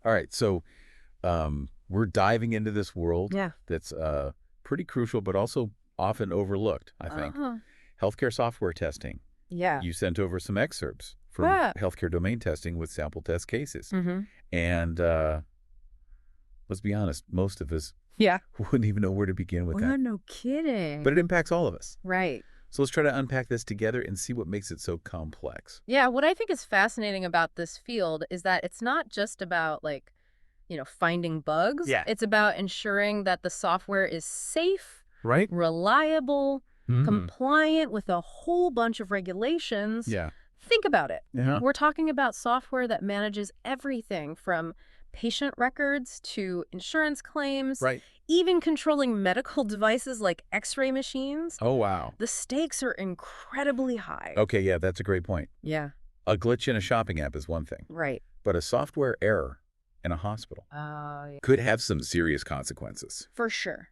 All right, so we're diving into this world Yeah. that's pretty crucial, but also often overlooked, I think. Uh-huh. Healthcare software testing. Yeah. You sent over some excerpts from Ah. healthcare domain testing with sample test cases. Mm-hmm. And let's be honest, most of us Yeah. wouldn't even know where to begin with Well, that. no kidding. But it impacts all of us. Right. So let's try to unpack this together and see what makes it so complex. Yeah, what I think is fascinating about this field is that it's not just about finding bugs. Yeah. It's about ensuring that the software is safe, Right? reliable, Mm. compliant with a whole bunch of regulations. Yeah. Think about it. Yeah. We're talking about software that manages everything from patient records to insurance claims, Right. even controlling medical devices like X-ray machines. Oh, wow. The stakes are incredibly high. Okay, yeah, that's a great point. Yeah, A glitch in a shopping app is one thing, right. but a software error in a hospital could have some serious consequences. For sure.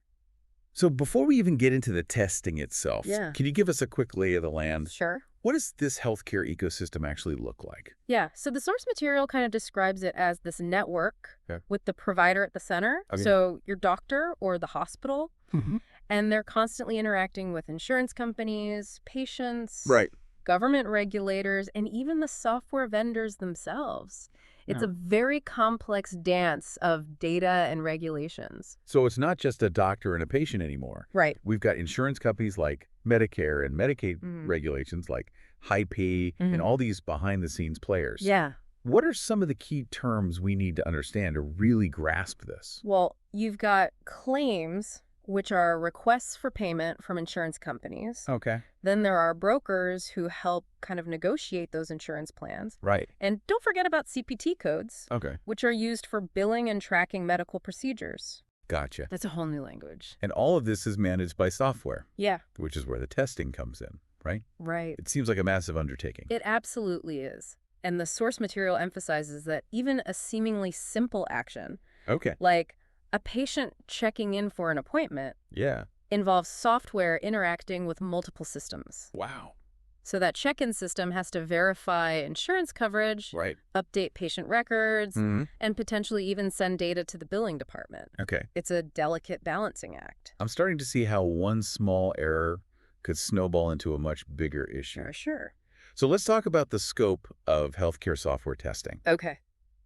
So before we even get into the testing itself, Yeah. can you give us a quick lay of the land? Sure. What does this healthcare ecosystem actually look like? Yeah, so the source material kind of describes it as this network Okay. with the provider at the center. Okay. So your doctor or the hospital, Mm-hmm. and they're constantly interacting with insurance companies, patients, Right. government regulators, and even the software vendors themselves. It's Yeah. a very complex dance of data and regulations. So it's not just a doctor and a patient anymore. Right. We've got insurance companies like Medicare and Medicaid Mhm. regulations like HIPAA and Mhm. all these behind-the-scenes players. Yeah. What are some of the key terms we need to understand to really grasp this? Well, you've got claims, which are requests for payment from insurance companies. Okay. Then there are brokers who help kind of negotiate those insurance plans. Right. And don't forget about CPT codes, Okay. which are used for billing and tracking medical procedures. Gotcha. That's a whole new language. And all of this is managed by software, Yeah, which is where the testing comes in, right? right. It seems like a massive undertaking. It absolutely is. And the source material emphasizes that even a seemingly simple action, Okay. like a patient checking in for an appointment, Yeah. involves software interacting with multiple systems. Wow. So that check-in system has to verify insurance coverage, Right. update patient records, Mm-hmm. and potentially even send data to the billing department. Okay. It's a delicate balancing act. I'm starting to see how one small error could snowball into a much bigger issue. Sure. So let's talk about the scope of healthcare software testing. Okay.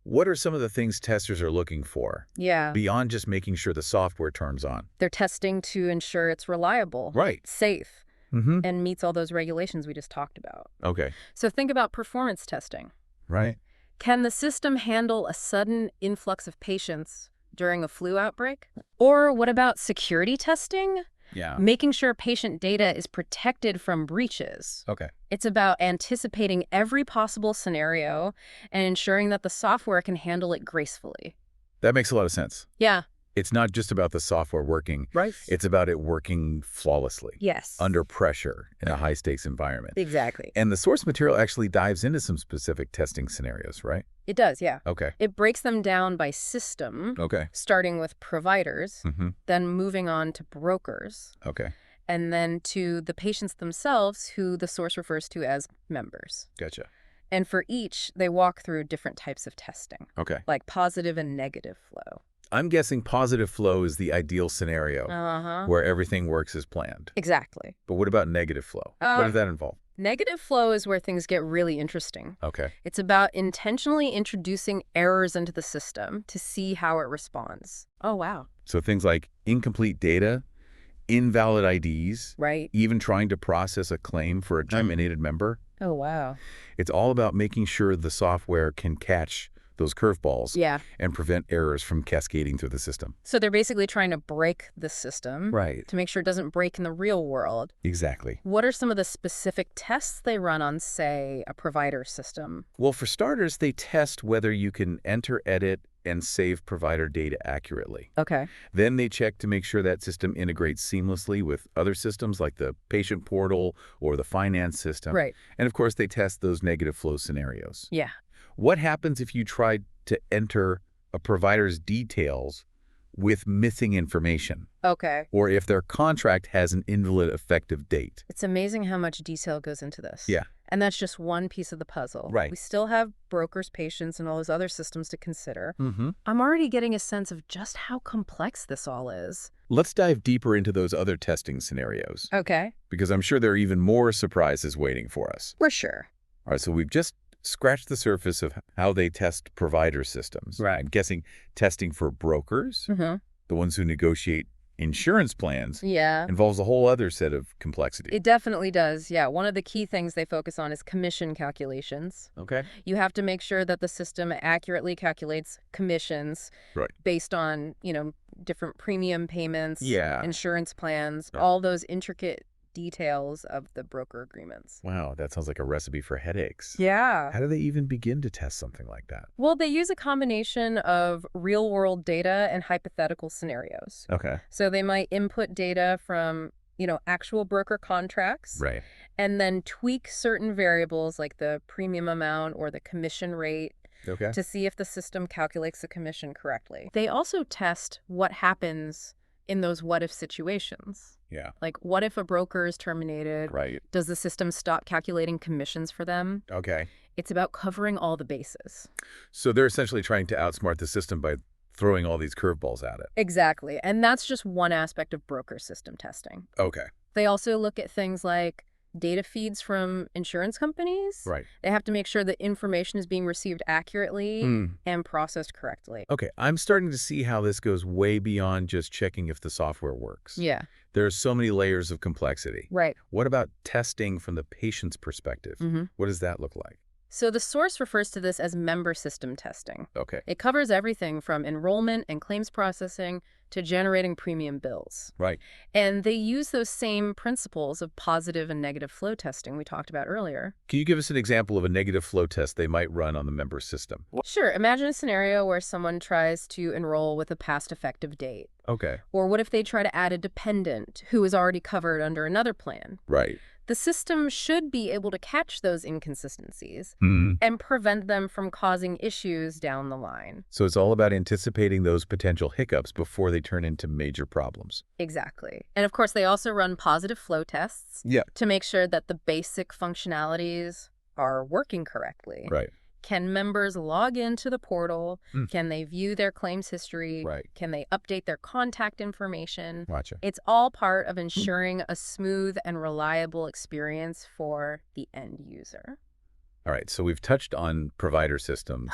What are some of the things testers are looking for Yeah. beyond just making sure the software turns on? They're testing to ensure it's reliable, Right. safe, Mm-hmm. and meets all those regulations we just talked about. Okay. So think about performance testing. Right. Can the system handle a sudden influx of patients during a flu outbreak? Or what about security testing? Yeah. Making sure patient data is protected from breaches. Okay. It's about anticipating every possible scenario and ensuring that the software can handle it gracefully. That makes a lot of sense. Yeah. It's not just about the software working. Right. It's about it working flawlessly, Yes. under pressure in a high-stakes environment. Exactly. And the source material actually dives into some specific testing scenarios, right? It does, yeah. Okay. It breaks them down by system, Okay. starting with providers, Mm-hmm. then moving on to brokers, Okay. and then to the patients themselves, who the source refers to as members. Gotcha. And for each, they walk through different types of testing, Okay. like positive and negative flow. I'm guessing positive flow is the ideal scenario Uh-huh. where everything works as planned. Exactly. But what about negative flow? What does that involve? Negative flow is where things get really interesting. Okay. It's about intentionally introducing errors into the system to see how it responds. Oh, wow. So things like incomplete data, invalid IDs, Right. even trying to process a claim for a terminated member. Oh, wow. It's all about making sure the software can catch those curveballs Yeah. and prevent errors from cascading through the system. So they're basically trying to break the system Right. to make sure it doesn't break in the real world. Exactly. What are some of the specific tests they run on, say, a provider system? Well, for starters, they test whether you can enter, edit, and save provider data accurately. Okay. Then they check to make sure that system integrates seamlessly with other systems like the patient portal or the finance system. Right. And of course, they test those negative flow scenarios. Yeah. What happens if you try to enter a provider's details with missing information, Okay. or if their contract has an invalid effective date? It's amazing how much detail goes into this. Yeah. And that's just one piece of the puzzle. Right. We still have brokers, patients, and all those other systems to consider. Mm-hmm. I'm already getting a sense of just how complex this all is. Let's dive deeper into those other testing scenarios, Okay. because I'm sure there are even more surprises waiting for us. For sure. All right, so we've just scratched the surface of how they test provider systems. Right. I'm guessing testing for brokers, Mm-hmm. the ones who negotiate insurance plans, Yeah. involves a whole other set of complexity. It definitely does. Yeah. One of the key things they focus on is commission calculations. Okay. You have to make sure that the system accurately calculates commissions Right. based on, different premium payments, Yeah. insurance plans, Yeah. all those intricate details of the broker agreements. Wow, that sounds like a recipe for headaches. Yeah. How do they even begin to test something like that? Well, they use a combination of real-world data and hypothetical scenarios. Okay. So they might input data from, actual broker contracts. Right. And then tweak certain variables like the premium amount or the commission rate Okay. to see if the system calculates the commission correctly. They also test what happens in those what-if situations. Yeah. Like, what if a broker is terminated? Right. Does the system stop calculating commissions for them? Okay. It's about covering all the bases. So they're essentially trying to outsmart the system by throwing all these curveballs at it. Exactly. And that's just one aspect of broker system testing. Okay. They also look at things like data feeds from insurance companies. Right. They have to make sure that information is being received accurately and processed correctly. Okay, I'm starting to see how this goes way beyond just checking if the software works. Yeah, There are so many layers of complexity. right. What about testing from the patient's perspective? Mm-hmm. What does that look like? So the source refers to this as member system testing. Okay. It covers everything from enrollment and claims processing to generating premium bills. Right. And they use those same principles of positive and negative flow testing we talked about earlier. Can you give us an example of a negative flow test they might run on the member system? Sure, imagine a scenario where someone tries to enroll with a past effective date. Okay. Or what if they try to add a dependent who is already covered under another plan? Right. The system should be able to catch those inconsistencies Hmm. and prevent them from causing issues down the line. So it's all about anticipating those potential hiccups before they turn into major problems. Exactly. And of course, they also run positive flow tests Yeah. to make sure that the basic functionalities are working correctly. Right. Can members log into the portal? Mm. Can they view their claims history? Right. Can they update their contact information? Gotcha. It's all part of ensuring a smooth and reliable experience for the end user. All right. So we've touched on provider systems,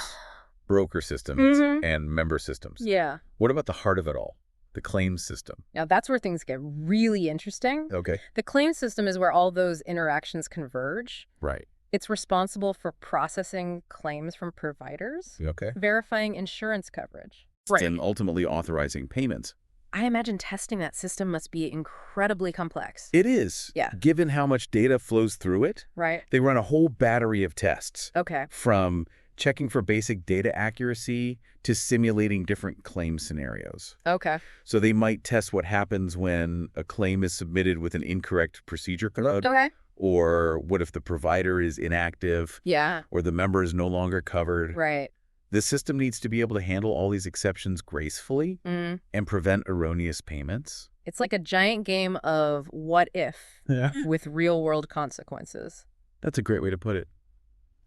broker systems, Mhm. and member systems. Yeah. What about the heart of it all? The claims system. Now that's where things get really interesting. Okay. The claims system is where all those interactions converge. Right. It's responsible for processing claims from providers, Okay. verifying insurance coverage. And ultimately authorizing payments. I imagine testing that system must be incredibly complex. It is. Yeah. Given how much data flows through it, Right? they run a whole battery of tests, Okay. from checking for basic data accuracy to simulating different claim scenarios. Okay. So they might test what happens when a claim is submitted with an incorrect procedure code, Okay. or what if the provider is inactive, Yeah. or the member is no longer covered. Right. The system needs to be able to handle all these exceptions gracefully Mm. and prevent erroneous payments. It's like a giant game of what if Yeah. with real world consequences. That's a great way to put it.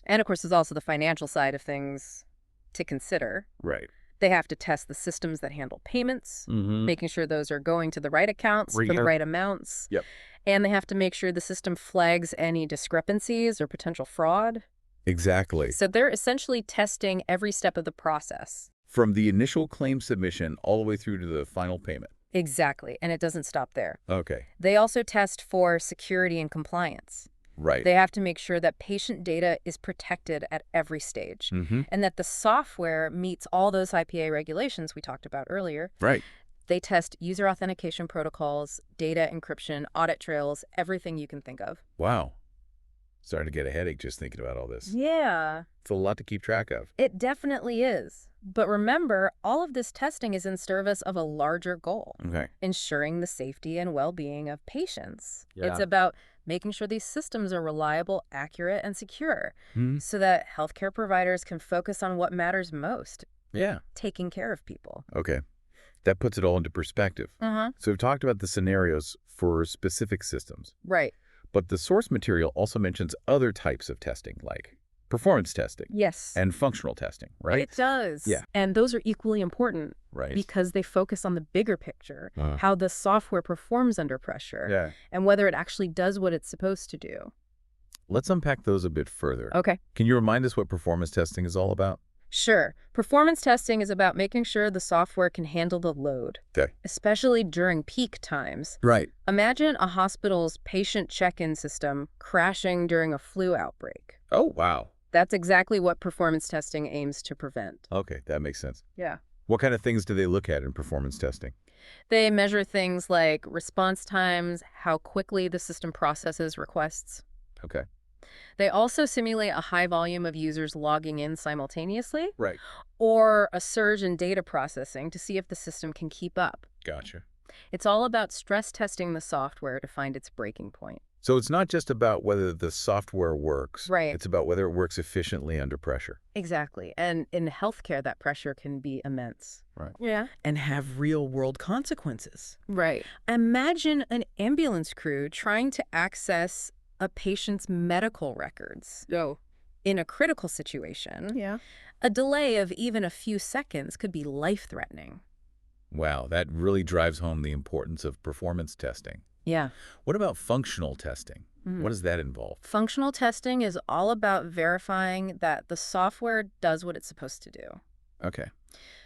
And of course, there's also the financial side of things to consider. Right. They have to test the systems that handle payments, Mm-hmm. making sure those are going to the right accounts for the Yeah. right amounts. Yep. And they have to make sure the system flags any discrepancies or potential fraud. Exactly. So they're essentially testing every step of the process. From the initial claim submission all the way through to the final payment. Exactly. And it doesn't stop there. Okay. They also test for security and compliance. Right. They have to make sure that patient data is protected at every stage Mm-hmm. and that the software meets all those IPA regulations we talked about earlier. Right. They test user authentication protocols, data encryption, audit trails, everything you can think of. Wow. Starting to get a headache just thinking about all this. Yeah, It's a lot to keep track of. it definitely is. But remember, all of this testing is in service of a larger goal, Okay. ensuring the safety and well-being of patients. Yeah. It's about making sure these systems are reliable, accurate, and secure Hmm. so that healthcare providers can focus on what matters most, Yeah. taking care of people. Okay. That puts it all into perspective. Uh-huh. So we've talked about the scenarios for specific systems, Right. But the source material also mentions other types of testing, like performance testing Yes. and functional testing, right? It does. Yeah. And those are equally important Right. because they focus on the bigger picture, Uh, how the software performs under pressure, yeah. and whether it actually does what it's supposed to do. Let's unpack those a bit further. Okay. Can you remind us what performance testing is all about? Sure. Performance testing is about making sure the software can handle the load, Okay. especially during peak times. Right. Imagine a hospital's patient check-in system crashing during a flu outbreak. Oh, wow. That's exactly what performance testing aims to prevent. Okay, that makes sense. Yeah. What kind of things do they look at in performance testing? They measure things like response times, how quickly the system processes requests. Okay. They also simulate a high volume of users logging in simultaneously Right. or a surge in data processing to see if the system can keep up. Gotcha. It's all about stress testing the software to find its breaking point. So it's not just about whether the software works. Right. It's about whether it works efficiently under pressure. Exactly. And in healthcare, that pressure can be immense. Right. Yeah. And have real-world consequences. Right. Imagine an ambulance crew trying to access a patient's medical records. Oh. In a critical situation, Yeah. a delay of even a few seconds could be life-threatening. Wow, that really drives home the importance of performance testing. Yeah. What about functional testing? What does that involve? Functional testing is all about verifying that the software does what it's supposed to do. Okay.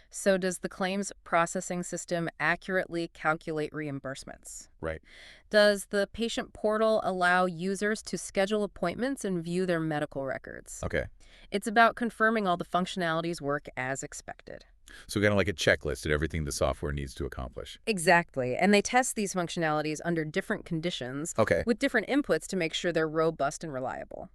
So does the claims processing system accurately calculate reimbursements? Right. Does the patient portal allow users to schedule appointments and view their medical records? Okay. It's about confirming all the functionalities work as expected. So kind of like a checklist of everything the software needs to accomplish. Exactly. And they test these functionalities under different conditions Okay. with different inputs to make sure they're robust and reliable.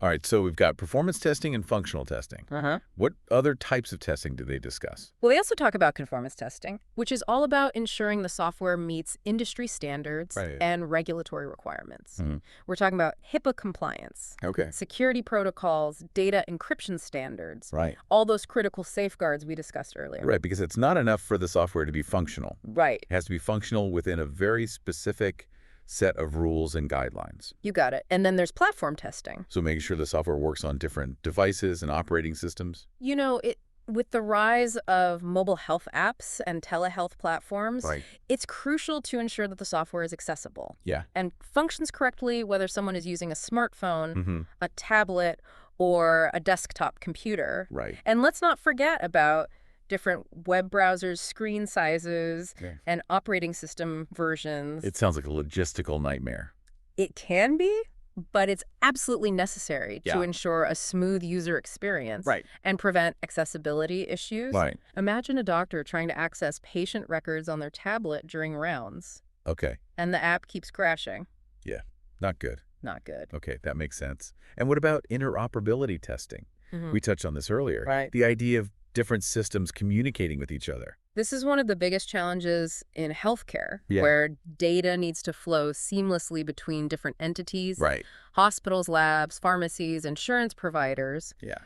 All right, so we've got performance testing and functional testing. Uh-huh. What other types of testing do they discuss? Well, they also talk about conformance testing, which is all about ensuring the software meets industry standards Right. and regulatory requirements. Mhm. We're talking about HIPAA compliance, Okay. security protocols, data encryption standards, Right. all those critical safeguards we discussed earlier. Right, because it's not enough for the software to be functional. Right. It has to be functional within a very specific set of rules and guidelines. You got it. And then there's platform testing. So making sure the software works on different devices and operating systems. You know, with the rise of mobile health apps and telehealth platforms, Right. it's crucial to ensure that the software is accessible Yeah. and functions correctly, whether someone is using a smartphone, Mm-hmm. a tablet, or a desktop computer. Right. And let's not forget about different web browsers, screen sizes, Yeah. and operating system versions. It sounds like a logistical nightmare. It can be, but it's absolutely necessary to Yeah. ensure a smooth user experience Right. and prevent accessibility issues. Right. Imagine a doctor trying to access patient records on their tablet during rounds, Okay. and the app keeps crashing. Yeah. Not good. Not good. Okay, that makes sense. And what about interoperability testing? Mhm. We touched on this earlier. Right. The idea of different systems communicating with each other. This is one of the biggest challenges in healthcare, Yeah. where data needs to flow seamlessly between different entities, Right. hospitals, labs, pharmacies, insurance providers. Yeah.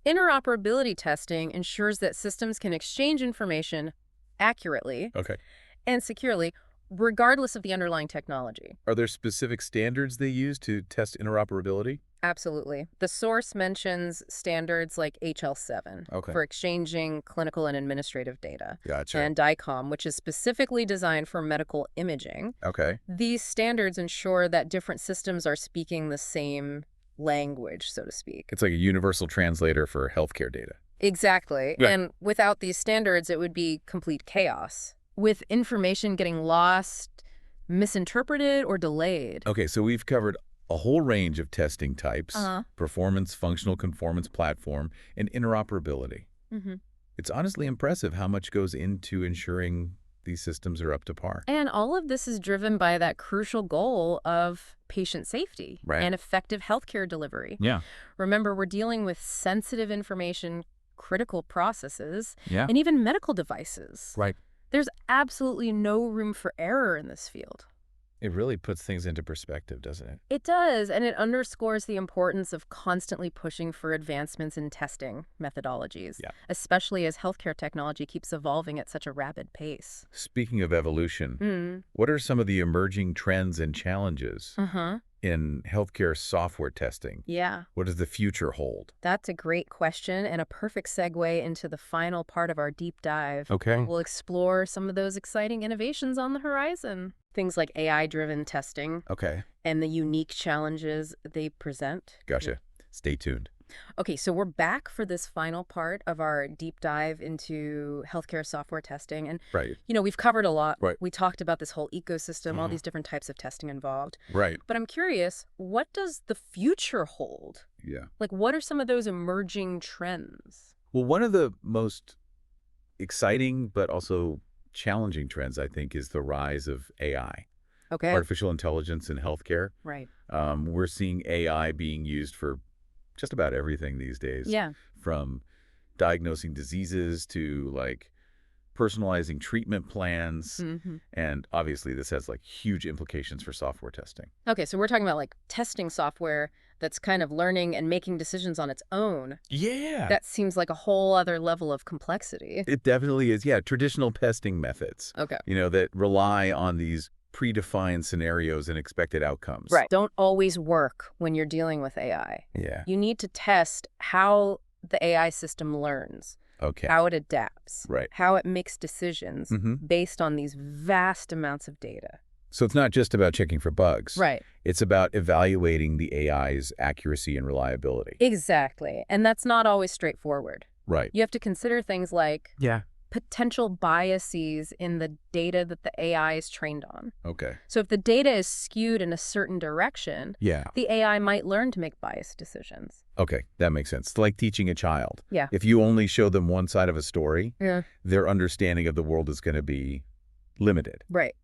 Interoperability testing ensures that systems can exchange information accurately Okay. and securely, regardless of the underlying technology. Are there specific standards they use to test interoperability? Absolutely. The source mentions standards like HL7 Okay. for exchanging clinical and administrative data, Gotcha. and DICOM, which is specifically designed for medical imaging. Okay. These standards ensure that different systems are speaking the same language, so to speak. It's like a universal translator for healthcare data. Exactly. Yeah. And without these standards, it would be complete chaos, with information getting lost, misinterpreted, or delayed. Okay, so we've covered a whole range of testing types, Uh-huh. performance, functional conformance platform, and interoperability. Mm-hmm. It's honestly impressive how much goes into ensuring these systems are up to par. And all of this is driven by that crucial goal of patient safety Right. and effective healthcare delivery. Yeah. Remember, we're dealing with sensitive information, critical processes, Yeah. and even medical devices. Right. There's absolutely no room for error in this field. It really puts things into perspective, doesn't it? It does, and it underscores the importance of constantly pushing for advancements in testing methodologies, Yeah. especially as healthcare technology keeps evolving at such a rapid pace. Speaking of evolution, Mm. what are some of the emerging trends and challenges? Uh-huh. in healthcare software testing? Yeah, What does the future hold? that's a great question and a perfect segue into the final part of our deep dive. Okay. We'll explore some of those exciting innovations on the horizon. Things like AI-driven testing Okay. and the unique challenges they present. Gotcha. Stay tuned. Okay, so we're back for this final part of our deep dive into healthcare software testing. And, Right. we've covered a lot. Right. We talked about this whole ecosystem, all these different types of testing involved. Right. But I'm curious, what does the future hold? Yeah. Like, what are some of those emerging trends? Well, one of the most exciting but also challenging trends, I think, is the rise of AI, Okay. artificial intelligence in healthcare. Right. We're seeing AI being used for just about everything these days, Yeah. from diagnosing diseases to like personalizing treatment plans. And obviously this has like huge implications for software testing. Okay, so we're talking about like testing software that's kind of learning and making decisions on its own. Yeah. That seems like a whole other level of complexity. It definitely is. Yeah. Traditional testing methods, Okay. that rely on these predefined scenarios and expected outcomes. Right. Don't always work when you're dealing with AI. Yeah. You need to test how the AI system learns, Okay. how it adapts, Right. how it makes decisions based on these vast amounts of data. So it's not just about checking for bugs. Right. It's about evaluating the AI's accuracy and reliability. Exactly. And that's not always straightforward. Right. You have to consider things like Yeah. potential biases in the data that the AI is trained on. Okay. So if the data is skewed in a certain direction, Yeah. the AI might learn to make biased decisions. Okay. That makes sense. It's like teaching a child. Yeah. If you only show them one side of a story, Yeah. their understanding of the world is going to be limited. Right.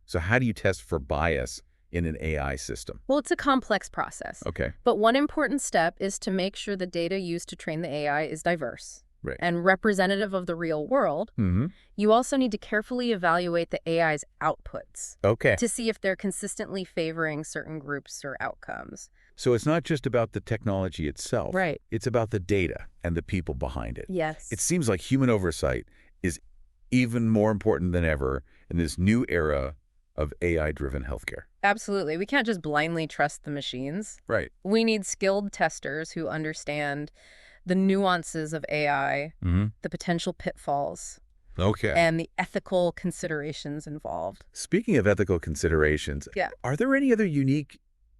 So how do you test for bias in an AI system? Well, it's a complex process. Okay. But one important step is to make sure the data used to train the AI is diverse Right. and representative of the real world. Mm-hmm. You also need to carefully evaluate the AI's outputs Okay. to see if they're consistently favoring certain groups or outcomes. So it's not just about the technology itself. Right. It's about the data and the people behind it. Yes. It seems like human oversight is even more important than ever in this new era of AI-driven healthcare. Absolutely. We can't just blindly trust the machines. Right. We need skilled testers who understand the nuances of AI, Mm-hmm. the potential pitfalls, Okay. and the ethical considerations involved. Speaking of ethical considerations, Yeah. are there any other unique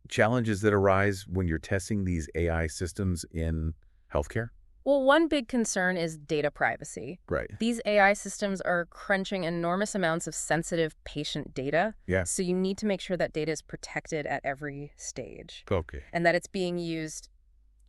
challenges that arise when you're testing these AI systems in healthcare? Well, one big concern is data privacy. Right. These AI systems are crunching enormous amounts of sensitive patient data. Yeah. So you need to make sure that data is protected at every stage Okay. and that it's being used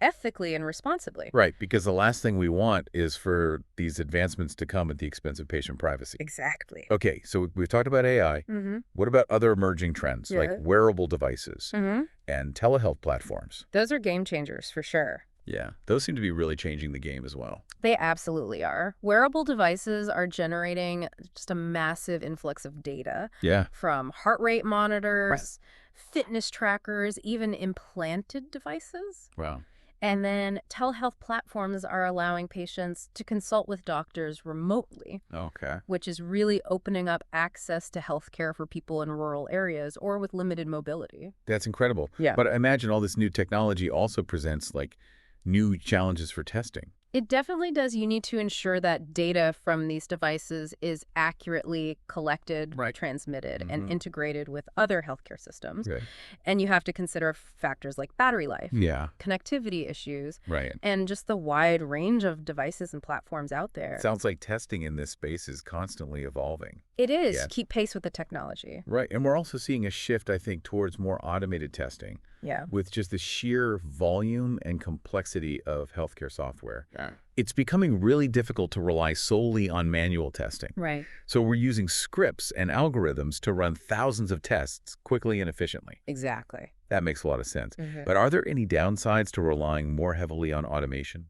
ethically and responsibly. Right, because the last thing we want is for these advancements to come at the expense of patient privacy. Exactly. Okay, so we've talked about AI. Mm-hmm. What about other emerging trends like Yeah. wearable devices Mm-hmm. and telehealth platforms? Those are game changers for sure. Yeah, those seem to be really changing the game as well. They absolutely are. Wearable devices are generating just a massive influx of data Yeah. from heart rate monitors, fitness trackers, even implanted devices. Wow. And then telehealth platforms are allowing patients to consult with doctors remotely, Okay. which is really opening up access to healthcare for people in rural areas or with limited mobility. That's incredible. Yeah. But I imagine all this new technology also presents like new challenges for testing. It definitely does. You need to ensure that data from these devices is accurately collected, Right. transmitted, and Mhm. integrated with other healthcare systems. Okay. And you have to consider factors like battery life, Yeah. connectivity issues, Right. and just the wide range of devices and platforms out there. Sounds like testing in this space is constantly evolving. It is. Yeah. Keep pace with the technology. Right. And we're also seeing a shift, I think, towards more automated testing Yeah. with just the sheer volume and complexity of healthcare software. Yeah. It's becoming really difficult to rely solely on manual testing. Right. So we're using scripts and algorithms to run thousands of tests quickly and efficiently. Exactly. That makes a lot of sense. Mhm. But are there any downsides to relying more heavily on automation?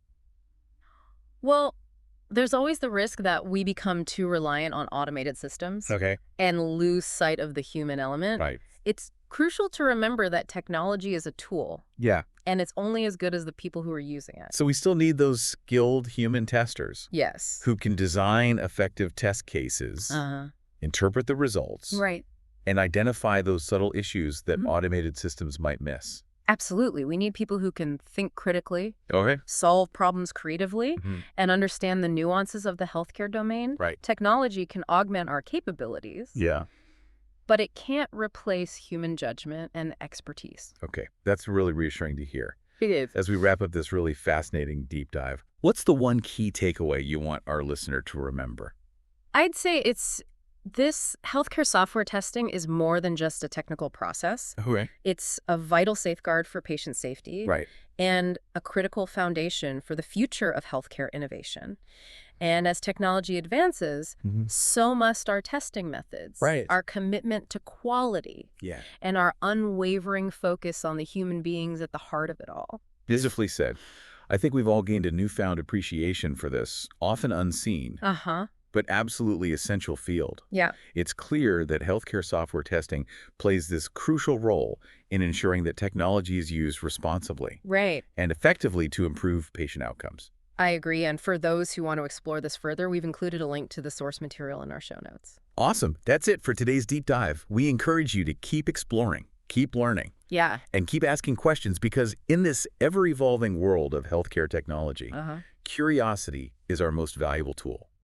Well, there's always the risk that we become too reliant on automated systems Okay. and lose sight of the human element. Right. It's crucial to remember that technology is a tool, Yeah. and it's only as good as the people who are using it. So we still need those skilled human testers Yes. who can design effective test cases, Uh-huh. interpret the results, Right. and identify those subtle issues that automated systems might miss. Absolutely. We need people who can think critically, Okay. solve problems creatively, and understand the nuances of the healthcare domain. Right. Technology can augment our capabilities, Yeah. but it can't replace human judgment and expertise. Okay. That's really reassuring to hear. It is. As we wrap up this really fascinating deep dive, what's the one key takeaway you want our listener to remember? I'd say this healthcare software testing is more than just a technical process. Okay. It's a vital safeguard for patient safety Right. and a critical foundation for the future of healthcare innovation. And as technology advances, so must our testing methods, Right. our commitment to quality, Yeah. and our unwavering focus on the human beings at the heart of it all. Beautifully said. I think we've all gained a newfound appreciation for this, often unseen, but absolutely essential field. Yeah. It's clear that healthcare software testing plays this crucial role in ensuring that technology is used responsibly Right. and effectively to improve patient outcomes. I agree. And for those who want to explore this further, we've included a link to the source material in our show notes. Awesome. That's it for today's deep dive. We encourage you to keep exploring, keep learning, Yeah. and keep asking questions because in this ever-evolving world of healthcare technology, curiosity is our most valuable tool.